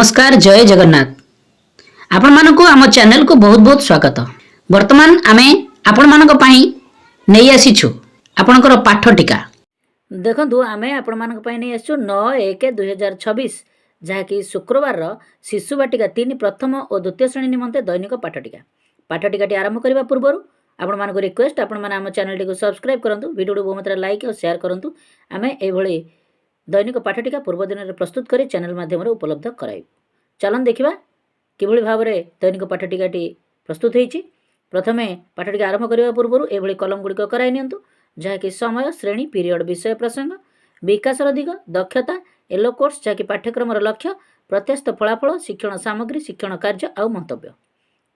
नमस्कार जय जगन्नाथ आपण मानक आम चैनल को बहुत बहुत स्वागत। वर्तमान आमे आपण मानक पई नै आसीछु आपणकर पाठ टीका देखंतु आमे आपण मानक पई नै आसु 9/1/2026 जहाँकि शुक्रवार शिशु बाटिका 3 प्रथम और द्वितीय श्रेणी निमंते दैनिक पाठ टीका आरंभ करबा पूर्व आपण मानक रिक्वेस्ट आपण माने आम चैनल को सब्सक्राइब करंतु वीडियो को बहुत मात्रा लाइक और शेयर करंतु आमे ए भली दैनिक पाठ टीका पूर्व दिन में प्रस्तुत कर चैनल माध्यम उपलब्ध कराइब। चलन देखा किभली भाव में दैनिक पाठ टीकाटी प्रस्तुत होती। प्रथमे पाठ टीका आरंभ करने पूर्व एभली कलम गुड़िक कराई नियंतु जहाँकि समय श्रेणी पीरियड विषय प्रसंग विकासर दिग दक्षता येलो कोर्स जहाँकि पाठ्यक्रम लक्ष्य प्रत्यास्थ फलाफल शिक्षण सामग्री शिक्षण कार्य आउ मंतव्य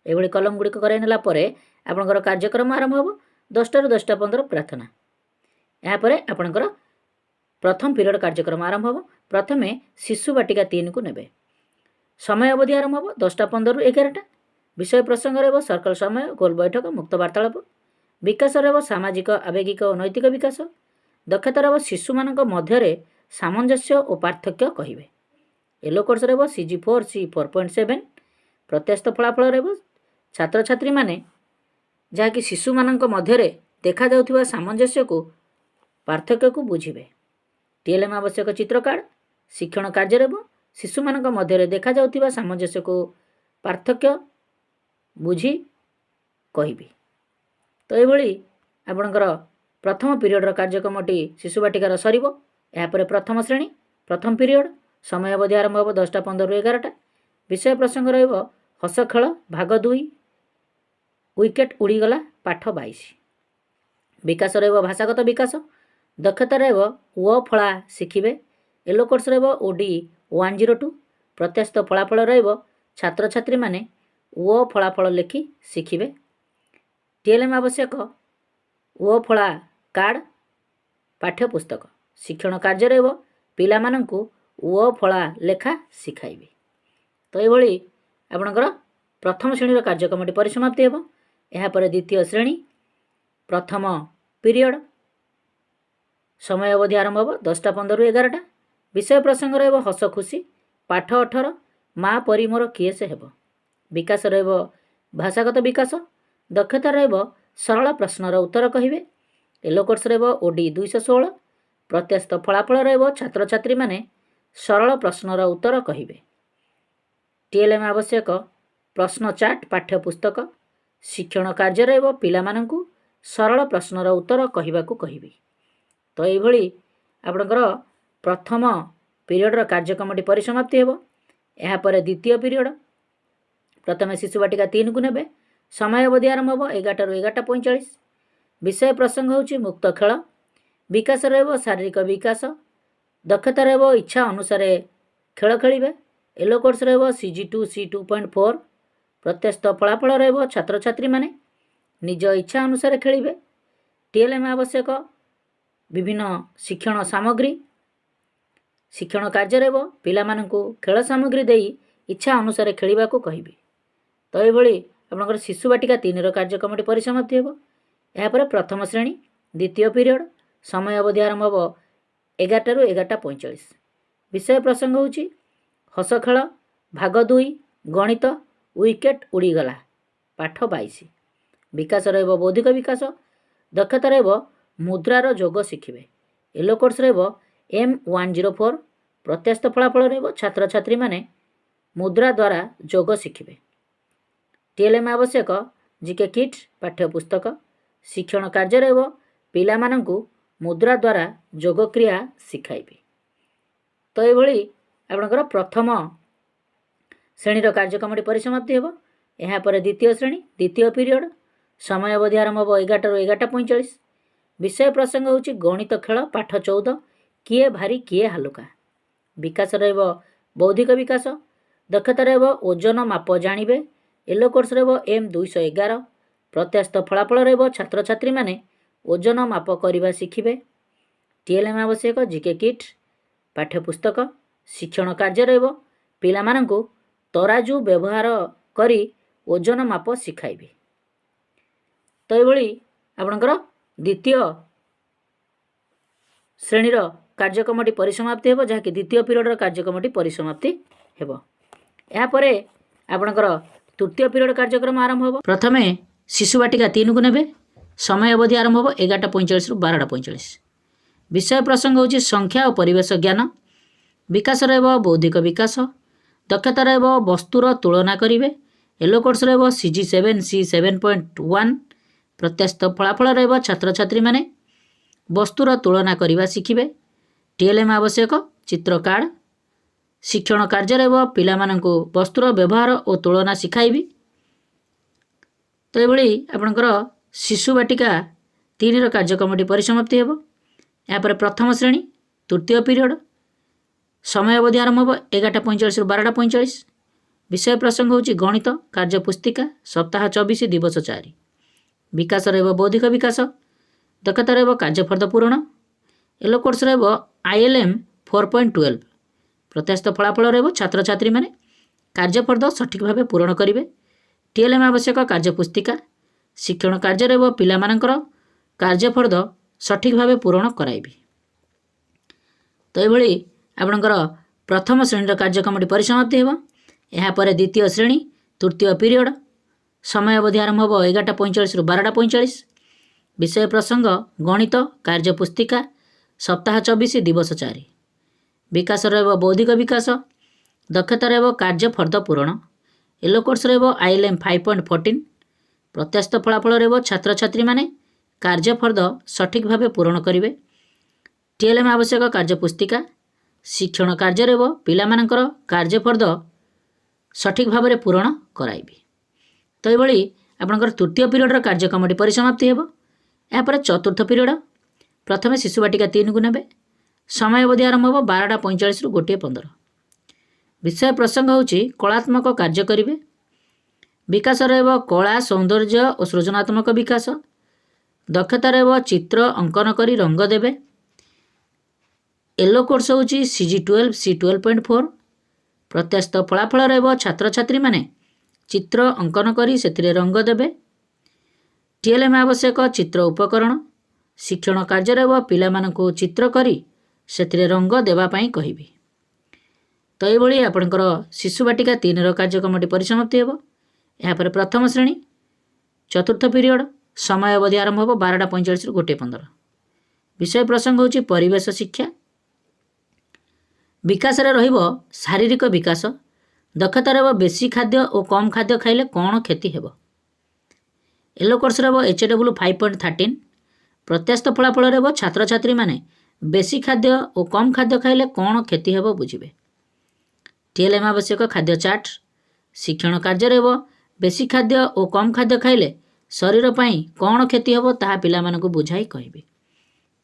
एभली कलम गुड़िक कराई नेला परे आपणकर कार्यक्रम आरंभ हो 10 ରୁ 10:15 प्रार्थना यापर आपणकर प्रथम पीरियड कार्यक्रम आरंभ हो। प्रथमे शिशु बाटिका 3 को नेबे समय अवधि आरंभ हो 10:15 ରୁ 11टा विषय प्रसंग रहिबो सर्कल समय गोल बैठक मुक्त वार्तालाप विकास रहिबो सामाजिक आवेगिक और नैतिक विकास दक्षता रहिबो शिशु मानक मध्यरे सामंजस्य और पार्थक्य कहिबे येलो कोर्स रहिबो CG4 C4.7 प्रत्यास्थ फलाफल रहिबो छात्र छात्री माने जहाँकि शिशु मानक मध्यरे देखा जाउथिबा सामंजस्य को पार्थक्य को बुझिबे। TLM आवश्यक चित्र कार्ड शिक्षण कार्य रहिबो शिशु मानक मध्यरे देखा जाउथिबा सामंजस्य को पार्थक्य बुझी कहिबी। तो एभली आपणकर प्रथम पीरियड कार्यक्रमटी शिशु बाटिकार सरिबो यापर प्रथम श्रेणी प्रथम पीरियड समय अवधि आरंभ हो 10:15 ରୁ 11टा विषय प्रसंग रहिबो हस खेल भाग 2 विकेट उड़ीगला पाठ 22 विकास रहिबो भाषागत विकास दक्षता रहिबो ओ फला शिखिबे येलो कोर्स रहिबो OD 102 प्रत्यास्थ फलाफल रहिबो छात्र छात्री माने ओ फलाफल लेखि शिखिबे। TLM आवश्यक ओ फला कार्ड पाठ्य पुस्तक शिक्षण कार्य रहिबो पिला माननकु ओ फला लेखा शिखाइबे। तो एभली आपणकर प्रथम श्रेणी कार्यक्रमटी परिसमाप्ति हेबो। एहा परे द्वितीय श्रेणी प्रथम पीरियड समय अवधि आरंभ हो 10:15 ରୁ 11टा विषय प्रसंग रहिबो हस खुशी पाठ 18 माँ परी मोर किए से हेबो विकास रहिबो भाषागत विकास दक्षता रहिबो सरल प्रश्नर उत्तर कहिबे येलो कोर्स रहिबो OD 216 प्रत्यास्थ फलाफल रहिबो छात्र छात्री माने सरल प्रश्नर उत्तर कहिबे। TLM आवश्यक प्रश्न चार्ट पाठ्य पुस्तक शिक्षण कार्य रहिबो पिला माननकु सरल प्रश्नर उत्तर कहिबाकू कहिबी। तो एभली आपणकर प्रथम पीरियड कार्यक्रमटी परिसमाप्ति हेबो। एहा परे द्वितीय पीरियड प्रथमे शिशु बाटिका 3 को नेबे समय अवधि आरंभ हो 11 ରୁ 11:45 विषय प्रसंग होची मुक्त खेल विकास रहिबो शारीरिक विकास दक्षता रहिबो इच्छा अनुसार खेल खेलिबे येलो कोर्स रहिबो CG2 C2.4 प्रत्यास्थ फलाफल रहिबो छात्र छात्री माने निज इच्छा अनुसार खेलिबे। TLM आवश्यक विभिन्न शिक्षण सामग्री शिक्षण कार्य रहिबो पिला माननकु खेल सामग्री देई इच्छा अनुसार खेलिबाकू कहिबी। तो एभली आपनकर शिशु बाटिका 3 रो कार्यक्रमटी परिसमाप्ति हेबो। एहा परे प्रथम श्रेणी द्वितीय पीरियड समय अवधि आरंभ हो 11 ରୁ 11:45 विषय प्रसंग होची हस खेल भाग 2 गणित विकेट उड़ीगला पाठ 22 विकास रहिबो बौद्धिक विकास दक्षता रहिबो मुद्रार जोग शिखिबे येलो कोर्स रहिबो M104 प्रत्यास्थ फलाफल रहिबो छात्र छात्री माने मुद्रा द्वारा जोग शिखिबे। TLM आवश्यक जीके किट पाठ्य पुस्तक शिक्षण कार्य रहिबो पिला माननकु मुद्रा द्वारा जोग क्रिया शिखाइबे। तो एभली आपणकर प्रथम श्रेणी कार्यक्रमटी परिसमाप्ति हेबो। एहा परे द्वितीय श्रेणी द्वितीय पीरियड समय अवधि आरंभ हो 11 ରୁ 11:45 विषय प्रसंग होची गणित खेल पाठ 14 किए भारी किए हालुका विकास रहिबो बौद्धिक विकास दक्षता रहिबो ओजन माप जानिबे येलो कोर्स रहिबो M211 प्रत्यास्थ फलाफल रहिबो छात्र छात्री माने ओजन माप करिबा शिखिबे। TLM आवश्यक जीके किट पाठ्य पुस्तक शिक्षण कार्य रहिबो पिला माननकु तराजू व्यवहार करी ओजन माप शिखाइबे। तो एभली आपणकर द्वितीय श्रेणी कार्यक्रमटी परिसमाप्ति हेबो जहाँकि द्वितीय पीरियड कार्यक्रमटी परिसमाप्ति हेबो। यापर आपणकर तृतीय पीरियड कार्यक्रम आरंभ हो। प्रथमे शिशु बाटिका 3 को नेबे। समय अवधि आरंभ हो 11:45 रु 12:45। विषय प्रसंग होची संख्या और परिवेश ज्ञान। विकास रहबो बौद्धिक विकास। दक्षता रहबो वस्तुर तुलना करिवे। येलो कोर्स रहबो CG7 C7.1। प्रत्याशित फलाफल रहबो छात्र छात्री माने वस्तुर तुलना करिवा शिखिबे। TLM आवश्यक चित्र कार्ड। शिक्षण कार्य रहबो पिला माननकु वस्तुर व्यवहार और तुलना शिखाइबी। तो ये आपणकर शिशु बाटिका 3 रो कार्यक्रमटी परिसमाप्ति हेबो। यापर प्रथम श्रेणी तृतीय पीरियड। समय अवधि आरंभ हो 11:45 रु 12:45। विषय प्रसंग होची गणित कार्य पुस्तिका सप्ताह 24 दिवस 4। विकास रहबो बौद्धिक विकास। दक्षता रहबो कार्यफर्द पूरण। येलो कोर्स रहबो ILM 4.12। प्रत्याशित फलाफल रहबो छात्र छात्री माने कार्यफर्द सठिक भावे पूरण करिवे। TLM आवश्यक कार्य पुस्तिका। शिक्षण कार्य रहबो पिला मानकर कार्यफर्द सठिक भावे पूरण कराइबी। तो ये आपणकर प्रथम श्रेणी कार्यक्रमटी परिसमाप्ति हेबो। यहाँ पर द्वितीय श्रेणी तृतीय पीरियड। समय अवधि आरंभ हो 11:45 रु 12:45। विषय प्रसंग गणित कार्य पुस्तिका सप्ताह 24 दिवस 4। विकास रहबो बौद्धिक विकास। दक्षता रहबो कार्य फर्द पूरण। येलो कोर्स रहबो ILM 5.14। प्रत्याशित फलाफल रहबो छात्र छात्री माने कार्य फर्द सठिक भावे पूरण करिवे। TLM आवश्यक कार्य पुस्तिका। शिक्षण कार्य रहबो पिला मानकर कार्य फर्द सठिक भावे पूरण कराइबी। तो ये आपणकर तृतीय पीरियड कार्यक्रमटी परिसमाप्ति हेबो। यापर चतुर्थ पीरियड। प्रथमे शिशु बाटिका 3 को नेबे। समय अवधि आरंभ हो 12:45 रु 1:15। विषय प्रसंग होची कलात्मक कार्य करिवे। विकास रहबो कला सौंदर्य और सृजनात्मक विकास। दक्षता रहबो चित्र अंकन करी रंग देबे। येलो कोर्स होची CG12 C12.4। प्रत्याशित फलाफल रहबो छात्र छात्री माने चित्र अंकन करी सेथिरे रंग देबे। TLM आवश्यक चित्र उपकरण। शिक्षण कार्य रहबो पिला मानकु चित्र करी सेथिरे रंग देबा पई कहिबी। तो ये आपणकर शिशु बाटिका 3 रो कार्यक्रमटी परिसमाप्ति हेबो। यहाँ पर प्रथम श्रेणी चतुर्थ पीरियड। समय अवधि आरंभ हो 12:45 रु 1:15। विषय प्रसंग होची परिवेश शिक्षा। विकास रे रहिबो शारीरिक विकास। दक्षता रहबो बेसी खाद्य और कम खाद्य खाइले कौन क्षति हेबो। येलो कोर्स रहबो HW 5.13। प्रत्याशित फलाफल रहबो छात्र छात्री माने बेसी खाद्य और कम खाद्य खाइले कौन क्षति हेबो बुझिबे। TLM आवश्यक खाद्य चार्ट। शिक्षण कार्य रहबो बेसी खाद्य और कम खाद्य खाइले शरीर पई कौन क्षति हेबो ताहा पिला मानकु बुझाई कहिबे।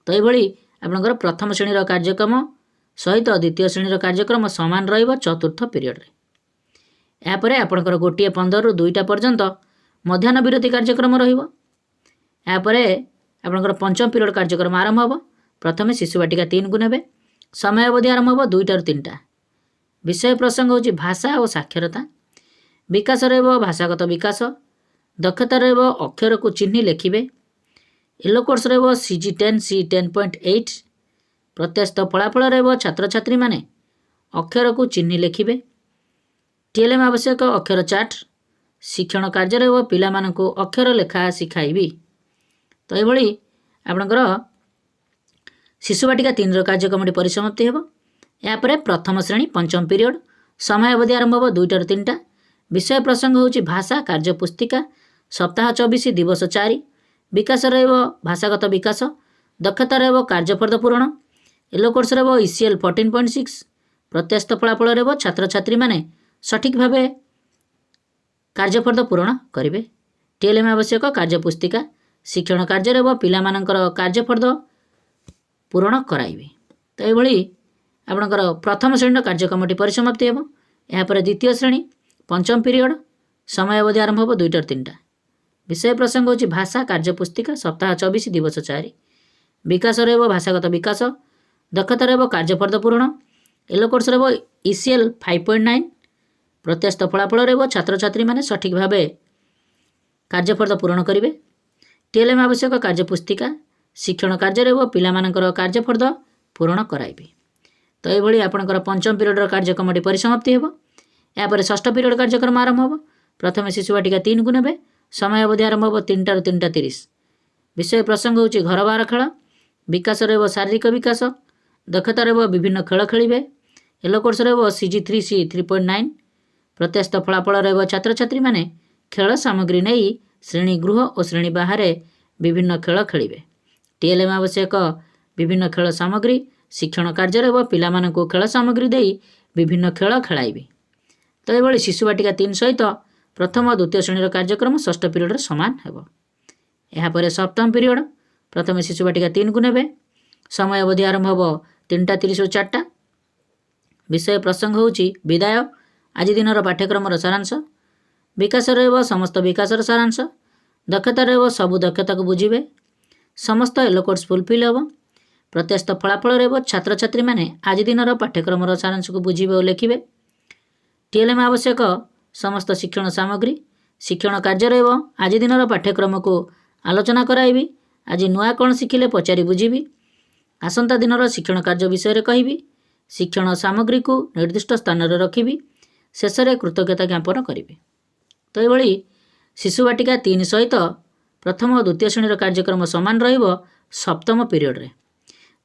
तो ये आपणकर प्रथम श्रेणी कार्यक्रम सहित द्वितीय श्रेणी कार्यक्रम समान रहिबो चतुर्थ पीरियड रे। यापर आपणकर 1:15 रु 2टा पर्यंत मध्याह्न विरति कार्यक्रम रहिबो। यापर आपणकर पंचम पीरियड कार्यक्रम आरंभ हो। प्रथमे शिशु बाटिका 3 को नेबे। समय अवधि आरंभ हो 2टा रु 3टा। विषय प्रसंग होची भाषा और साक्षरता। विकास रहबो भाषागत विकास। दक्षता रहबो अक्षर को चिन्हि लेखिबे। येलो कोर्स रहबो CG10 C10.8। प्रत्याशित फलाफल रहबो छात्र छात्री माने अक्षर को चिन्हि लेखिबे। TLM आवश्यक अक्षर चार्ट। शिक्षण कार्य रहबो पिला मानकु अक्षर लेखा शिखाइबी। तो ये आपणकर शिशु बाटिका 3 रो कार्यक्रमटी परिसमाप्ति हेबो। यापर प्रथम श्रेणी पंचम पीरियड। समय अवधि आरंभ हो 2टा रु 3टा। विषय प्रसंग होची भाषा कार्य पुस्तिका सप्ताह 24 दिवस 4। विकास रहबो भाषागत विकास। दक्षता रहबो कार्यफर्द पूरण। येलो कोर्स रहबो ECL 14.6। प्रत्याशित फलाफल रहबो छात्र छात्री माने सठिक भावे कार्यफर्द पूरण करिवे। TLM आवश्यक कार्य पुस्तिका। शिक्षण कार्य रहबो पिला मानकर कार्यफर्द पूरण कराइबे। तो ये आपणकर प्रथम श्रेणी कार्यक्रमटी परिसमाप्ति हेबो। यहाँ पर द्वितीय श्रेणी पंचम पीरियड। समय अवधि आरंभ हो 2टा रु 3टा। विषय प्रसंग होची भाषा कार्य पुस्तिका सप्ताह 24 दिवस 4। विकास रहबो भाषागत विकास। दक्षता रहबो कार्यफर्द पूरण। येलो कोर्स रहबो ECL 5.9। प्रत्याशित फलाफल रहबो छात्र छात्री माने सठिक भावे कार्यफर्द पूरण करिवे। TLM आवश्यक कार्य पुस्तिका। शिक्षण कार्य रहबो पिला मानकर कार्यफर्द पूरण कराइबे। तो ये आपणकर पंचम पीरियड कार्यक्रमटी परिसमाप्ति हेबो। यापर षष्ठ पिरियड कार्यक्रम आरंभ हो। प्रथम शिशु बाटिका 3 को नेबे। समय अवधि आरंभ हो 3 टा 3:30। विषय प्रसंग होची घर बाहर खेल। विकास रहबो शारीरिक विकास। दक्षता रहबो विभिन्न खेल खेलिबे। येलो कोर्स रहबो CG3C 3.9। प्रत्यास्थ फलाफल रहबो छात्र छात्री माने खेल सामग्री नहीं श्रेणी गृह और श्रेणी बाहर विभिन्न खेल खेलिबे। TLM आवश्यक विभिन्न खेल सामग्री शिक्षण कार्य रहबो पिला मानकु खेल सामग्री देई विभिन्न खेल खेलाइबे। तो ये शिशु बाटिका 3 सहित प्रथम और द्वितीय श्रेणी कार्यक्रम षष्ठ पिरियड सामान हेबो। यापर सप्तम पिरियड प्रथम शिशु बाटिका 3 को नेबे। समय अवधि आरंभ हो 3:30 ରୁ 4टा। विषय प्रसंग होची विदाय आज दिन पाठ्यक्रम सारांश। विकास रहबो समस्त विकासर सारांश। दक्षता रहबो सबु दक्षता को बुझिबे। समस्त येलो कोर्स फुलफिल हेबो। प्रत्यास्थ फलाफल रहबो छात्र छात्री माने आज दिन पाठ्यक्रम सारांश को बुझिबे और लिखिबे। TLM आवश्यक समस्त शिक्षण सामग्री शिक्षण कार्य रहबो आज दिन पाठ्यक्रम को आलोचना कराइबी। आज नुआ कौन शिखिले पचारि बुझिबी। आसंता दिन शिक्षण कार्य विषय कहिबी। शिक्षण सामग्री को निर्दिष्ट स्थान रे रखिबी। शेष में कृतज्ञता ज्ञापन करिबी। तो ये शिशु बाटिका 3 सहित प्रथम और द्वितीय श्रेणी कार्यक्रम सामान रहिबो सप्तम पीरियड रे।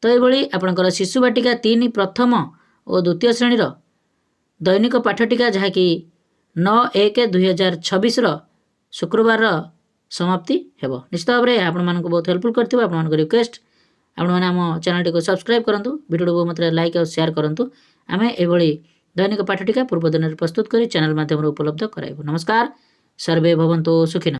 तो ये आपणकर शिशु बाटिका 3 प्रथम और द्वितीय श्रेणी दैनिक पाठटिका जहाँकि 9/1/2026 शुक्रवार समाप्ति हेबो। निश्चित भाव में आपण मानक बहुत हेल्पफुल करथिबो। आपण मानक रिक्वेस्ट आपण माने हम चैनल को सब्सक्राइब करंतु वीडियो को मत लाइक और शेयर करंतु। आमे एभली दैनिक पाठटिका पूर्व दिन प्रस्तुत करी चैनल माध्यम उपलब्ध कराइबो। नमस्कार। सर्वे भवन्तु सुखिनः।